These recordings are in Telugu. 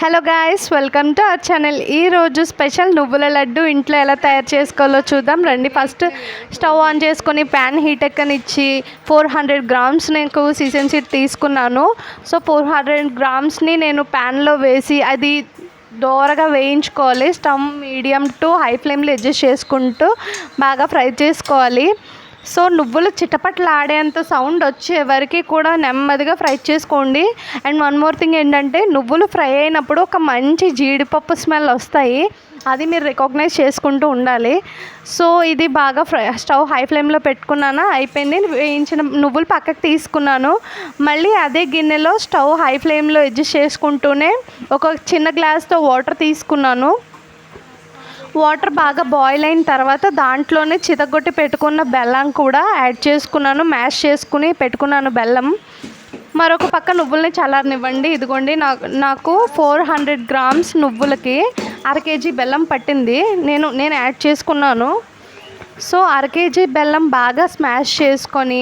Hello guys, welcome to our channel. ఈరోజు స్పెషల్ నువ్వుల లడ్డు ఇంట్లో ఎలా తయారు చేసుకోవాలో చూద్దాం రండి. ఫస్ట్ స్టవ్ ఆన్ చేసుకొని ప్యాన్ హీట్ ఎక్కనిచ్చి 400 గ్రామ్స్ నేను సీసమ్ సీడ్ తీసుకున్నాను. సో 400 గ్రామ్స్ని నేను ప్యాన్లో వేసి అది దోరగా వేయించుకోవాలి. స్టవ్ మీడియం టు హై ఫ్లేమ్లో అడ్జస్ట్ చేసుకుంటూ బాగా ఫ్రై చేసుకోవాలి. సో నువ్వులు చిటపట్లు ఆడేంత సౌండ్ వచ్చే వరకు కూడా నెమ్మదిగా ఫ్రై చేసుకోండి. అండ్ వన్ మోర్ థింగ్ ఏంటంటే, నువ్వులు ఫ్రై అయినప్పుడు ఒక మంచి జీడిపప్పు స్మెల్ వస్తాయి, అది మీరు రికగ్నైజ్ చేసుకుంటూ ఉండాలి. సో ఇది బాగా స్టవ్ హై ఫ్లేమ్లో పెట్టుకున్నాను, అయిపోయింది. వేయించిన నువ్వులు పక్కకు తీసుకున్నాను. మళ్ళీ అదే గిన్నెలో స్టవ్ హై ఫ్లేమ్లో అడ్జస్ట్ చేసుకుంటూనే ఒక చిన్న గ్లాస్తో వాటర్ తీసుకున్నాను. వాటర్ బాగా బాయిల్ అయిన తర్వాత దాంట్లోనే చితగొట్టి పెట్టుకున్న బెల్లం కూడా యాడ్ చేసుకున్నాను. మ్యాష్ చేసుకుని పెట్టుకున్నాను బెల్లం. మరొక పక్క నువ్వుల్ని చల్లారనివ్వండి. ఇదిగోండి, నాకు 400 గ్రామ్స్ నువ్వులకి 1/2 కేజీ బెల్లం పట్టింది. నేను యాడ్ చేసుకున్నాను. సో 1/2 కేజీ బెల్లం బాగా స్మాష్ చేసుకొని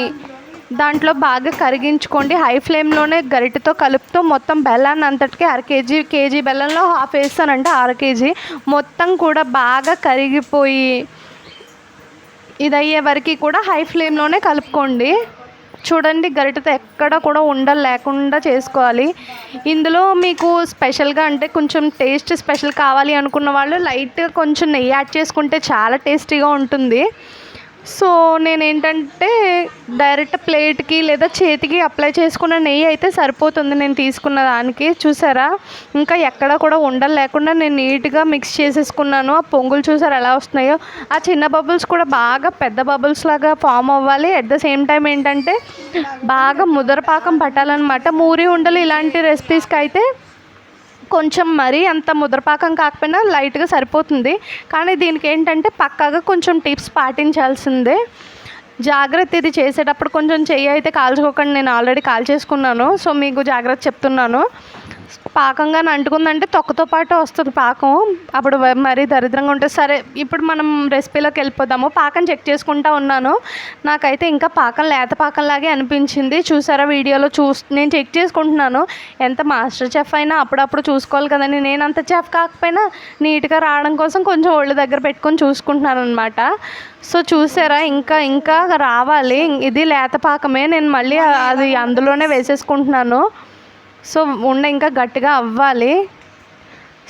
దాంట్లో బాగా కరిగించుకోండి. హై ఫ్లేమ్లోనే గరిటెతో కలుపుతూ మొత్తం బెల్లాన్ని అంతటికి 1/2 కేజీ బెల్లంలో హాఫ్ వేస్తానంటే 1/2 కేజీ మొత్తం కూడా బాగా కరిగిపోయి ఇది అయ్యే వరకు కూడా హై ఫ్లేమ్లోనే కలుపుకోండి. చూడండి, గరిటెతో ఎక్కడ కూడా ఉండలు లేకుండా చేసుకోవాలి. ఇందులో మీకు స్పెషల్గా అంటే కొంచెం టేస్ట్ స్పెషల్ కావాలి అనుకున్న వాళ్ళు లైట్గా కొంచెం నెయ్యి యాడ్ చేసుకుంటే చాలా టేస్టీగా ఉంటుంది. సో నేనేంటంటే డైరెక్ట్ ప్లేట్కి లేదా చేతికి అప్లై చేసుకున్న నెయ్యి అయితే సరిపోతుంది నేను తీసుకున్న దానికి. చూసారా, ఇంకా ఎక్కడ కూడా ఉండలు లేకుండా నేను నీట్గా మిక్స్ చేసేసుకున్నాను. ఆ పొంగులు చూసారా ఎలా వస్తున్నాయో, ఆ చిన్న బబుల్స్ కూడా బాగా పెద్ద బబుల్స్ లాగా ఫామ్ అవ్వాలి. అట్ ద సేమ్ టైం ఏంటంటే బాగా ముదరపాకం పట్టాలన్నమాట. మూరి ఉండలు ఇలాంటి రెసిపీస్కి అయితే కొంచెం మరీ అంత ముద్రపాకం కాకపోయినా లైట్గా సరిపోతుంది. కానీ దీనికి ఏంటంటే పక్కాగా కొంచెం టిప్స్ పాటించాల్సిందే. జాగ్రత్త, ఇది చేసేటప్పుడు కొంచెం చెయ్యి అయితే కాల్చుకోకండి. నేను ఆల్రెడీ కాల్చేసుకున్నాను, సో మీకు జాగ్రత్త చెప్తున్నాను. పాకంగా అంటుకుందంటే తొక్కతో పాటు వస్తుంది పాకం, అప్పుడు మరీ దరిద్రంగా ఉంటుంది. సరే, ఇప్పుడు మనం రెసిపీలోకి వెళ్ళిపోదాము. పాకం చెక్ చేసుకుంటా ఉన్నాను. నాకైతే ఇంకా పాకం లేత పాకంలాగే అనిపించింది. చూసారా, వీడియోలో నేను చెక్ చేసుకుంటున్నాను. ఎంత మాస్టర్ చెఫ్ అయినా అప్పుడప్పుడు చూసుకోవాలి కదండి. నేను అంత చెఫ్ కాకపోయినా నీట్గా రావడం కోసం కొంచెం ఒళ్ళు దగ్గర పెట్టుకొని చూసుకుంటున్నాను అనమాట. సో చూసారా, ఇంకా రావాలి. ఇది లేత పాకమే. నేను మళ్ళీ అది అందులోనే వేసేసుకుంటున్నాను. సో ఇంకా గట్టిగా అవ్వాలి.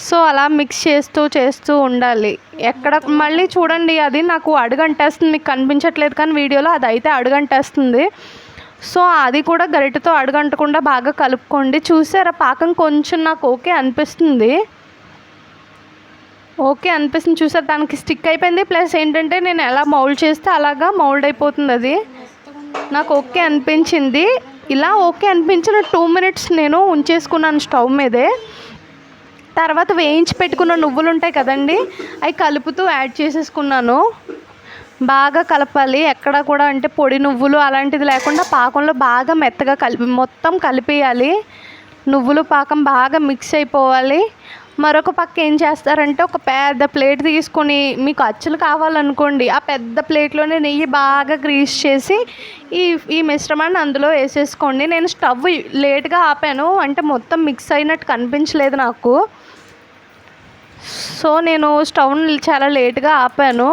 సో అలా మిక్స్ చేస్తూ ఉండాలి. ఎక్కడ మళ్ళీ చూడండి, అది నాకు అడుగంటేస్తుంది. మీకు కనిపించట్లేదు కానీ వీడియోలో అది అయితే అడుగంటేస్తుంది. సో అది కూడా గరిటెతో అడుగంటకుండా బాగా కలుపుకోండి. చూసారా, పాకం కొంచెం నాకు ఓకే అనిపిస్తుంది. చూసారు, దానికి స్టిక్ అయిపోయింది. ప్లస్ ఏంటంటే నేను ఎలా మౌల్డ్ చేస్తే అలాగా మౌల్డ్ అయిపోతుంది. అది నాకు ఓకే అనిపించింది. ఇలా ఓకే అనిపించిన 2 మినిట్స్ నేను ఉంచేసుకున్నాను స్టవ్ మీదే. తర్వాత వేయించి పెట్టుకున్న నువ్వులు ఉంటాయి కదండి, అవి కలుపుతూ యాడ్ చేసేసుకున్నాను. బాగా కలపాలి. ఎక్కడ కూడా అంటే పొడి నువ్వులు అలాంటిది లేకుండా పాకంలో బాగా మెత్తగా మొత్తం కలిపేయాలి. నువ్వులు పాకం బాగా మిక్స్ అయిపోవాలి. మరొక పక్క ఏం చేస్తారంటే, ఒక పెద్ద ప్లేట్ తీసుకొని మీకు అచ్చులు కావాలనుకోండి, ఆ పెద్ద ప్లేట్లోనే నెయ్యి బాగా గ్రీస్ చేసి ఈ మిశ్రమాన్ని అందులో వేసేసుకోండి. నేను స్టవ్ లేట్గా ఆపాను, అంటే మొత్తం మిక్స్ అయినట్టు కనిపించలేదు నాకు. సో నేను స్టవ్ని చాలా లేట్గా ఆపాను.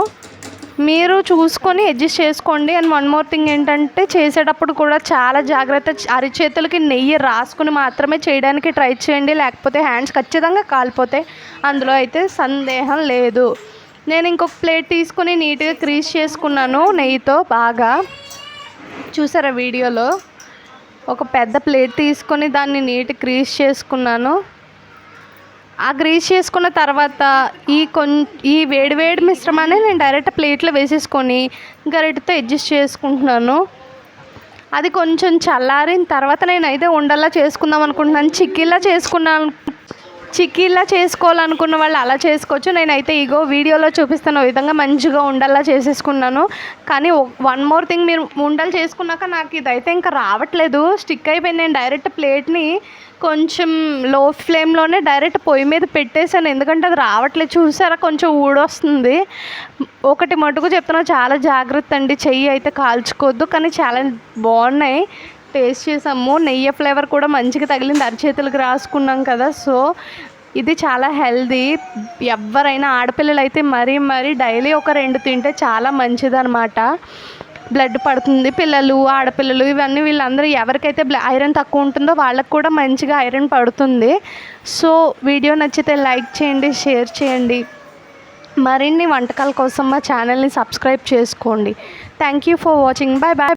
మీరు చూసుకొని అడ్జస్ట్ చేసుకోండి. అండ్ వన్ మోర్ థింగ్ ఏంటంటే, చేసేటప్పుడు కూడా చాలా జాగ్రత్త. అరిచేతులకి నెయ్యి రాసుకుని మాత్రమే చేయడానికి ట్రై చేయండి, లేకపోతే హ్యాండ్స్ ఖచ్చితంగా కాలిపోతాయి. అందులో అయితే సందేహం లేదు. నేను ఇంకొక ప్లేట్ తీసుకుని నీట్గా క్రీజ్ చేసుకున్నాను నెయ్యితో బాగా. చూసారా వీడియోలో, ఒక పెద్ద ప్లేట్ తీసుకొని దాన్ని నీట్గా క్రీజ్ చేసుకున్నాను. ఆ గ్రీస్ చేసుకున్న తర్వాత ఈ వేడివేడి మిశ్రమాన్ని నేను డైరెక్ట్ ప్లేట్లో వేసేసుకొని గరిటెతో అడ్జస్ట్ చేసుకుంటున్నాను. అది కొంచెం చల్లారిన తర్వాత నేనైతే ఉండల్లా చేసుకుందాం అనుకుంటున్నాను. చిక్కీలా చేసుకోవాలనుకున్న వాళ్ళు అలా చేసుకోవచ్చు. నేనైతే ఇగో వీడియోలో చూపిస్తున్న విధంగా మంచిగా ఉండల్లా చేసేసుకున్నాను. కానీ వన్ మోర్ థింగ్, మీరు ఉండలు చేసుకున్నాక నాకు ఇదైతే ఇంకా రావట్లేదు, స్టిక్ అయిపోయింది. నేను డైరెక్ట్ ప్లేట్ని కొంచెం లో ఫ్లేమ్లోనే డైరెక్ట్ పొయ్యి మీద పెట్టేశాను, ఎందుకంటే అది రావట్లేదు. చూసారా, కొంచెం ఊడొస్తుంది. ఒకటి మటుకు చెప్తున్నా, చాలా జాగ్రత్త అండి, చెయ్యి అయితే కాల్చుకోవద్దు. కానీ చాలా బాగున్నాయి, టేస్ట్ చేసాము. నెయ్యి ఫ్లేవర్ కూడా మంచిగా తగిలింది, అరిచేతులకు రాసుకున్నాం కదా. సో ఇది చాలా హెల్దీ. ఎవరైనా ఆడపిల్లలు అయితే మరీ డైలీ ఒక 2 తింటే చాలా మంచిదన్నమాట. బ్లడ్ పడుతుంది. పిల్లలు, ఆడపిల్లలు ఇవన్నీ వీళ్ళందరూ ఎవరికైతే ఐరన్ తక్కువ ఉంటుందో వాళ్ళకు కూడా మంచిగా ఐరన్ పడుతుంది. సో వీడియో నచ్చితే లైక్ చేయండి, షేర్ చేయండి. మరిన్ని వంటకాల కోసం మా ఛానల్ని సబ్స్క్రైబ్ చేసుకోండి. Thank you for watching. Bye bye.